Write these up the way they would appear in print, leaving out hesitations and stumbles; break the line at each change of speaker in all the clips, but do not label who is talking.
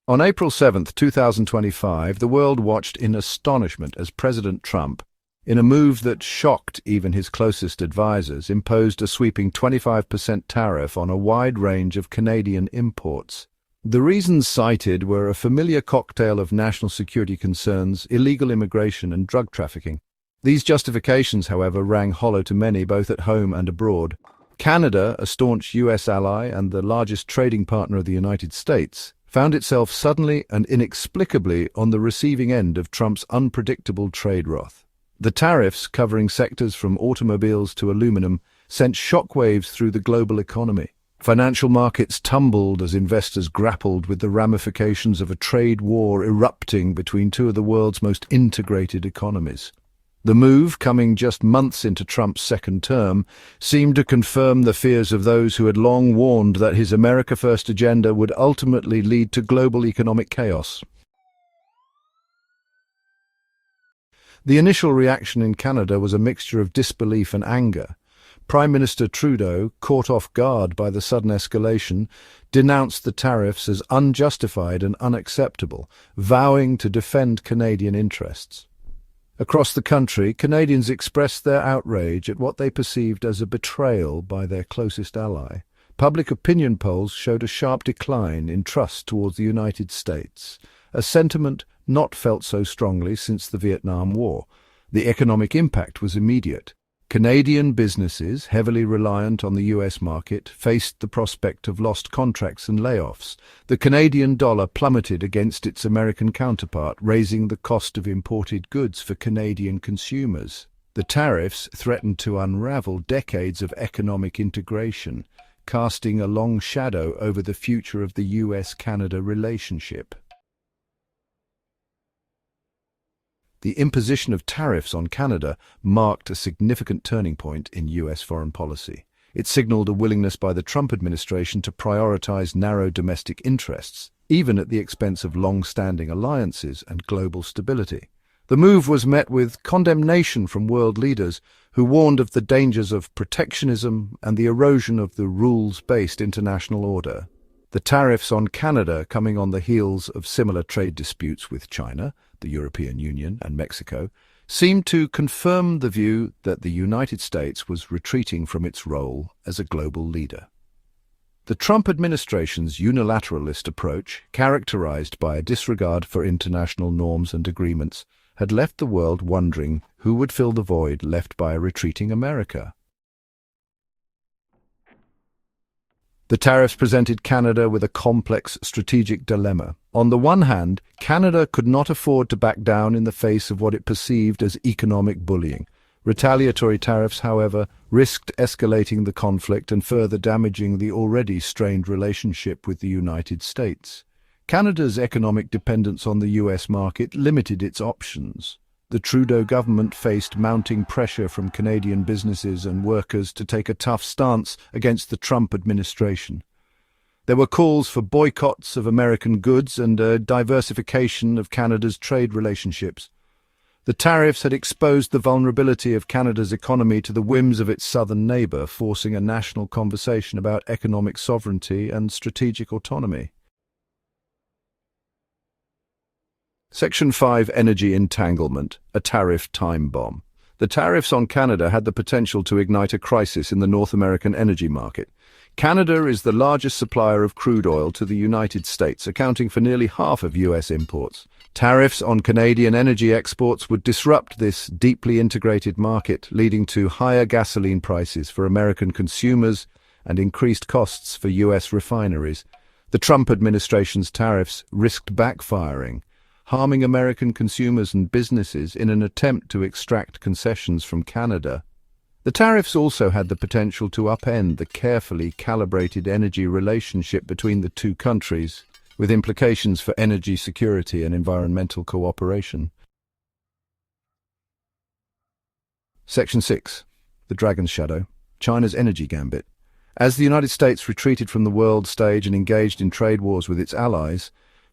On April 7, 2025, the world watched in astonishment as President Trump, in a move that shocked even his closest advisors, imposed a sweeping 25% tariff on a wide range of Canadian imports. The reasons cited were a familiar cocktail of national security concerns, illegal immigration, and drug trafficking. These justifications, however, rang hollow to many, both at home and abroad. Canada, a staunch US ally and the largest trading partner of the United States, found itself suddenly and inexplicably on the receiving end of Trump's unpredictable trade wrath. The tariffs, covering sectors from automobiles to aluminum, sent shockwaves through the global economy. Financial markets tumbled as investors grappled with the ramifications of a trade war erupting between two of the world's most integrated economies. The move, coming just months into Trump's second term, seemed to confirm the fears of those who had long warned that his America First agenda would ultimately lead to global economic chaos. The initial reaction in Canada was a mixture of disbelief and anger. Prime Minister Trudeau, caught off guard by the sudden escalation, denounced the tariffs as unjustified and unacceptable, vowing to defend Canadian interests. Across the country, Canadians expressed their outrage at what they perceived as a betrayal by their closest ally. Public opinion polls showed a sharp decline in trust towards the United States, a sentiment not felt so strongly since the Vietnam War. The economic impact was immediate. Canadian businesses, heavily reliant on the US market, faced the prospect of lost contracts and layoffs. The Canadian dollar plummeted against its American counterpart, raising the cost of imported goods for Canadian consumers. The tariffs threatened to unravel decades of economic integration, casting a long shadow over the future of the US-Canada relationship. The imposition of tariffs on Canada marked a significant turning point in US foreign policy. It signaled a willingness by the Trump administration to prioritize narrow domestic interests, even at the expense of long-standing alliances and global stability. The move was met with condemnation from world leaders who warned of the dangers of protectionism and the erosion of the rules-based international order. The tariffs on Canada, coming on the heels of similar trade disputes with China, the European Union, and Mexico, seemed to confirm the view that the United States was retreating from its role as a global leader. The Trump administration's unilateralist approach, characterized by a disregard for international norms and agreements, had left the world wondering who would fill the void left by a retreating America. The tariffs presented Canada with a complex strategic dilemma. On the one hand, Canada could not afford to back down in the face of what it perceived as economic bullying. Retaliatory tariffs, however, risked escalating the conflict and further damaging the already strained relationship with the United States. Canada's economic dependence on the US market limited its options. The Trudeau government faced mounting pressure from Canadian businesses and workers to take a tough stance against the Trump administration. There were calls for boycotts of American goods and a diversification of Canada's trade relationships. The tariffs had exposed the vulnerability of Canada's economy to the whims of its southern neighbour, forcing a national conversation about economic sovereignty and strategic autonomy. Section 5 Energy Entanglement, a tariff time bomb. The tariffs on Canada had the potential to ignite a crisis in the North American energy market. Canada is the largest supplier of crude oil to the United States, accounting for nearly half of US imports. Tariffs on Canadian energy exports would disrupt this deeply integrated market, leading to higher gasoline prices for American consumers and increased costs for US refineries. The Trump administration's tariffs risked backfiring, harming American consumers and businesses in an attempt to extract concessions from Canada. The tariffs also had the potential to upend the carefully calibrated energy relationship between the two countries, with implications for energy security and environmental cooperation. Section 6. The Dragon's Shadow, China's Energy Gambit. As the United States retreated from the world stage and engaged in trade wars with its allies,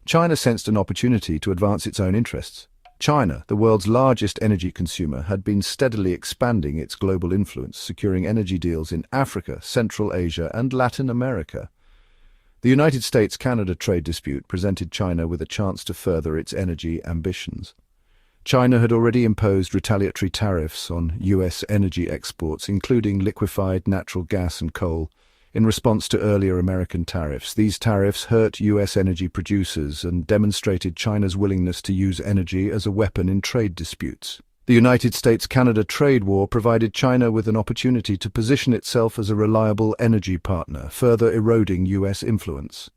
China sensed an opportunity to advance its own interests. China, the world's largest energy consumer, had been steadily expanding its global influence, securing energy deals in Africa, Central Asia, and Latin America. The United States-Canada trade dispute presented China with a chance to further its energy ambitions. China had already imposed retaliatory tariffs on U.S. energy exports, including liquefied natural gas and coal, in response to earlier American tariffs. These tariffs hurt U.S. energy producers and demonstrated China's willingness to use energy as a weapon in trade disputes. The United States-Canada trade war provided China with an opportunity to position itself as a reliable energy partner, further eroding U.S. influence.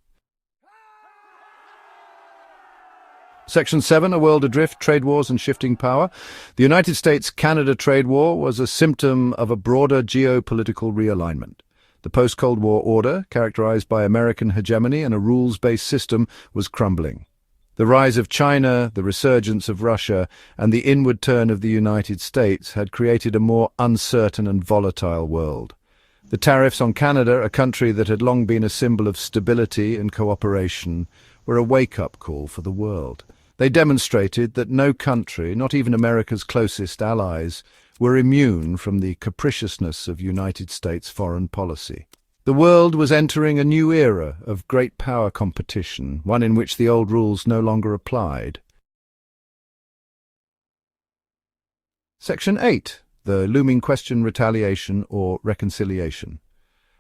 Section 7, A World Adrift, Trade Wars and Shifting Power. The United States-Canada trade war was a symptom of a broader geopolitical realignment. The post-Cold War order, characterized by American hegemony and a rules-based system, was crumbling. The rise of China, the resurgence of Russia, and the inward turn of the United States had created a more uncertain and volatile world. The tariffs on Canada, a country that had long been a symbol of stability and cooperation, were a wake-up call for the world. They demonstrated that no country, not even America's closest allies, were immune from the capriciousness of United States foreign policy. The world was entering a new era of great power competition, one in which the old rules no longer applied. Section 8. The looming question: retaliation or reconciliation.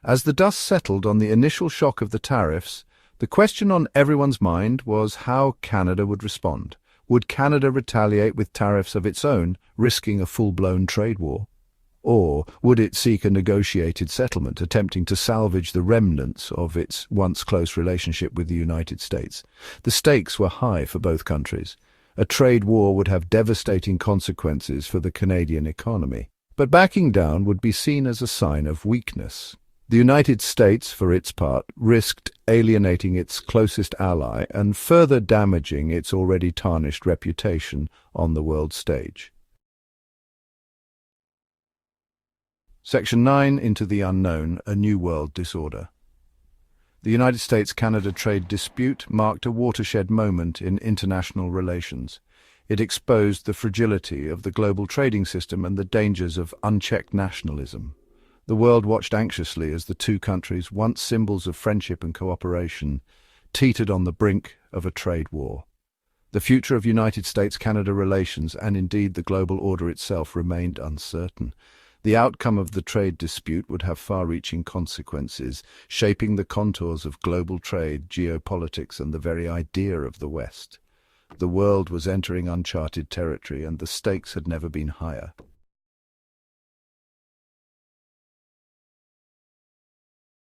As the dust settled on the initial shock of the tariffs, the question on everyone's mind was how Canada would respond. Would Canada retaliate with tariffs of its own, risking a full-blown trade war? Or would it seek a negotiated settlement, attempting to salvage the remnants of its once close relationship with the United States? The stakes were high for both countries. A trade war would have devastating consequences for the Canadian economy. But backing down would be seen as a sign of weakness. The United States, for its part, risked alienating its closest ally and further damaging its already tarnished reputation on the world stage. Section 9. Into the Unknown, a New World Disorder. The United States-Canada trade dispute marked a watershed moment in international relations. It exposed the fragility of the global trading system and the dangers of unchecked nationalism. The world watched anxiously as the two countries, once symbols of friendship and cooperation, teetered on the brink of a trade war. The future of United States-Canada relations, and indeed the global order itself, remained uncertain. The outcome of the trade dispute would have far-reaching consequences, shaping the contours of global trade, geopolitics, and the very idea of the West. The world was entering uncharted territory, and the stakes had never been higher.